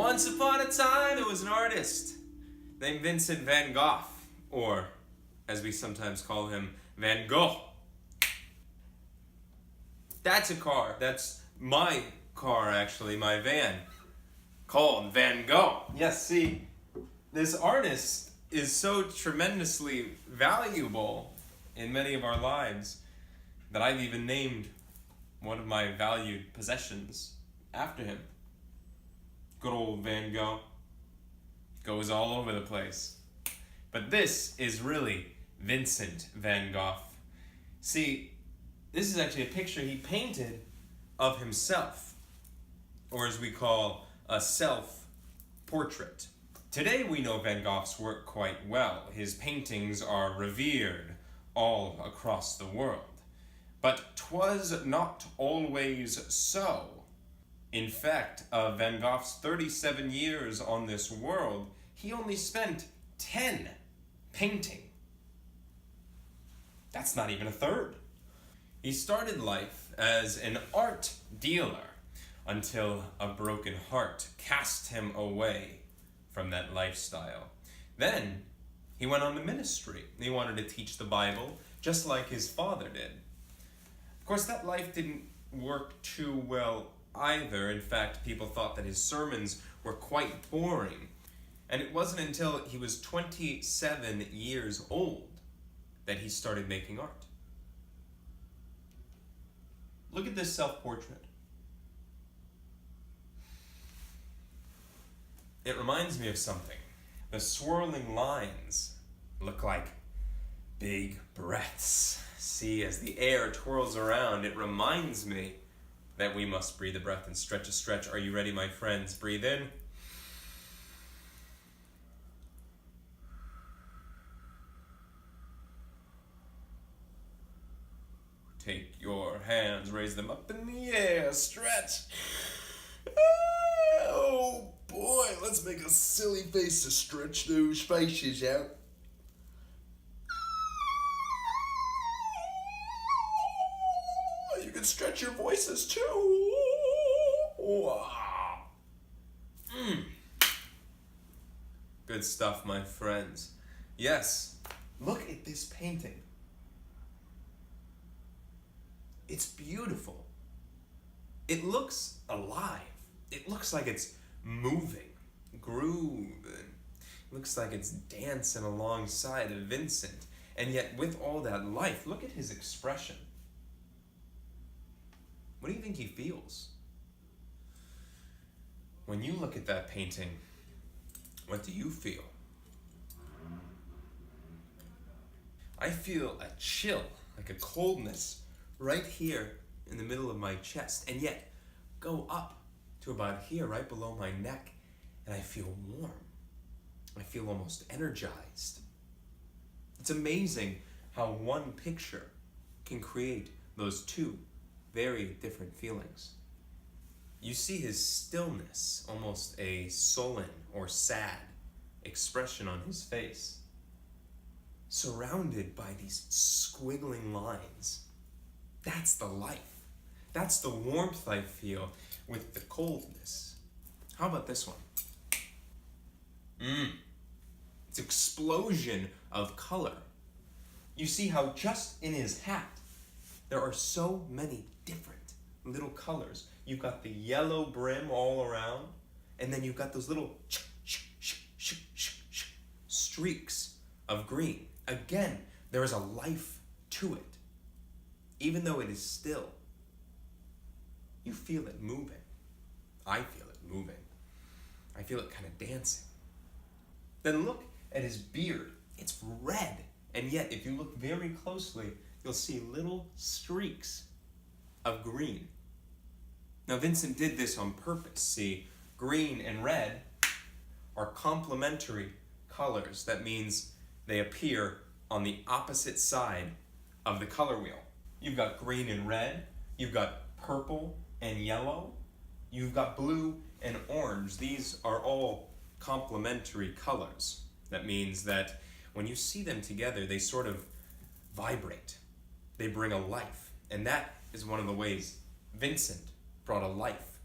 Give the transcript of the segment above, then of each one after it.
Once upon a time, there was an artist named Vincent Van Gogh, or as we sometimes call him, Van Gogh. That's a car. That's my car, actually, my van, called Van Gogh. Yes, see, this artist is so tremendously valuable in many of our lives that I've even named one of my valued possessions after him. Good old Van Gogh goes all over the place. But this is really Vincent Van Gogh. See, this is actually a picture he painted of himself, or as we call a self-portrait. Today we know Van Gogh's work quite well. His paintings are revered all across the world. But 'twas not always so. In fact, of Van Gogh's 37 years on this world, he only spent 10 painting. That's not even a third. He started life as an art dealer until a broken heart cast him away from that lifestyle. Then he went on to ministry. He wanted to teach the Bible just like his father did. Of course, that life didn't work too well either. In fact, people thought that his sermons were quite boring. And it wasn't until he was 27 years old that he started making art. Look at this self-portrait. It reminds me of something. The swirling lines look like big breaths. See, as the air twirls around, it reminds me that we must breathe a breath and stretch a stretch. Are you ready, my friends? Breathe in. Take your hands, raise them up in the air, stretch. Oh boy, let's make a silly face to stretch those faces out. You can stretch your voices too. Wow. Good stuff, my friends. Yes, look at this painting. It's beautiful. It looks alive. It looks like it's moving, grooving. It looks like it's dancing alongside of Vincent. And yet with all that life, look at his expression. What do you think he feels? When you look at that painting, what do you feel? I feel a chill, like a coldness right here in the middle of my chest, and yet go up to about here, right below my neck, and I feel warm. I feel almost energized. It's amazing how one picture can create those two very different feelings. You see his stillness, almost a sullen or sad expression on his face, surrounded by these squiggling lines. That's the life. That's the warmth I feel with the coldness. How about this one? It's an explosion of color. You see how just in his hat, there are so many different little colors. You've got the yellow brim all around, and then you've got those little streaks of green. Again, there is a life to it. Even though it is still, you feel it moving. I feel it moving. I feel it kind of dancing. Then look at his beard. It's red, and yet if you look very closely, you'll see little streaks of green. Now Vincent did this on purpose. See, green and red are complementary colors. That means they appear on the opposite side of the color wheel. You've got green and red, you've got purple and yellow, you've got blue and orange. These are all complementary colors. That means that when you see them together, they sort of vibrate. They bring a life. And that is one of the ways Vincent brought a life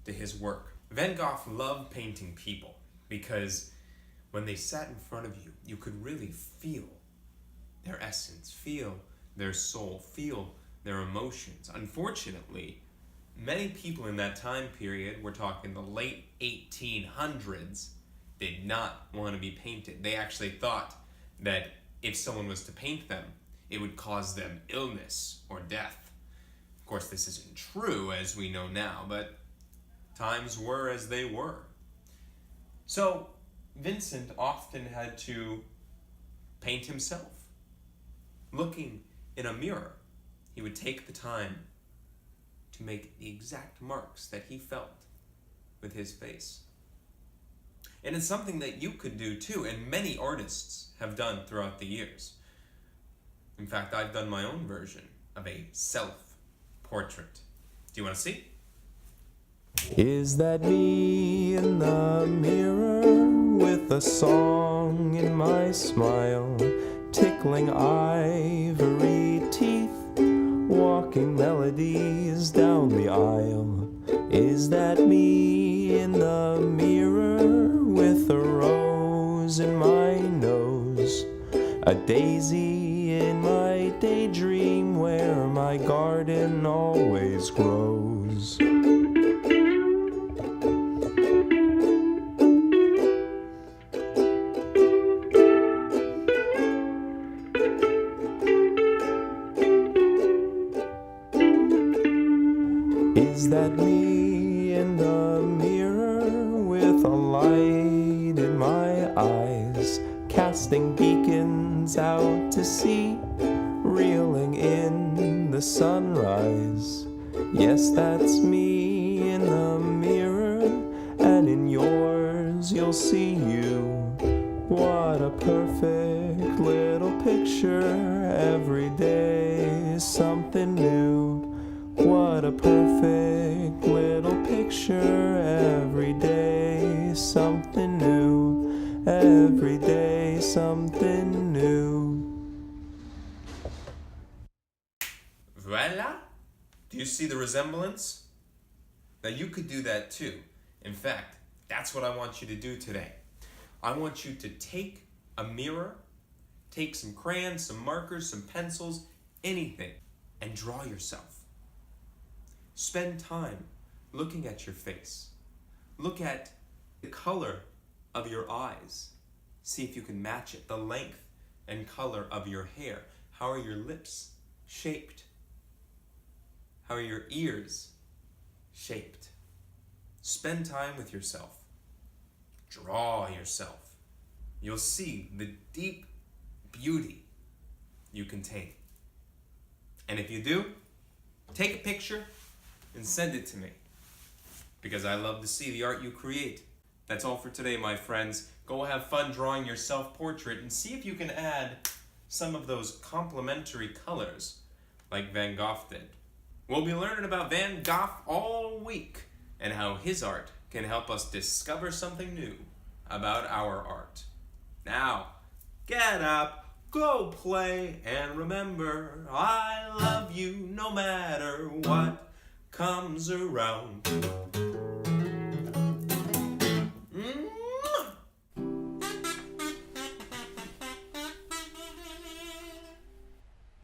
to his work. Van Gogh loved painting people because when they sat in front of you, you could really feel their essence, feel their soul, feel their emotions. Unfortunately, many people in that time period, we're talking the late 1800s, did not want to be painted. They actually thought that if someone was to paint them, it would cause them illness or death. Of course, this isn't true as we know now, but times were as they were. So Vincent often had to paint himself. Looking in a mirror, he would take the time to make the exact marks that he felt with his face. And it's something that you could do too, and many artists have done throughout the years. In fact, I've done my own version of a self-portrait. Do you want to see? Is that me in the mirror with a song in my smile, tickling ivory teeth, walking melodies down the aisle? Is that me in the mirror with a rose in my nose, a daisy in my daydream where my garden always grows? Is that me in the mirror with a light in my eyes, casting beacons out to sea, reeling in the sunrise? Yes, that's me in the mirror, and in yours you'll see you. What a perfect little picture, every day is something new. What a perfect little picture, every day something new, every day something new. Voila! Do you see the resemblance? Now you could do that too. In fact, that's what I want you to do today. I want you to take a mirror, take some crayons, some markers, some pencils, anything, and draw yourself. Spend time looking at your face. Look at the color of your eyes. See if you can match it. The length and color of your hair. How are your lips shaped? How are your ears shaped? Spend time with yourself. Draw yourself. You'll see the deep beauty you contain. And if you do, take a picture and send it to me, because I love to see the art you create. That's all for today, my friends. Go have fun drawing your self-portrait and see if you can add some of those complementary colors like Van Gogh did. We'll be learning about Van Gogh all week and how his art can help us discover something new about our art. Now, get up, go play, and remember, I love you no matter what comes around.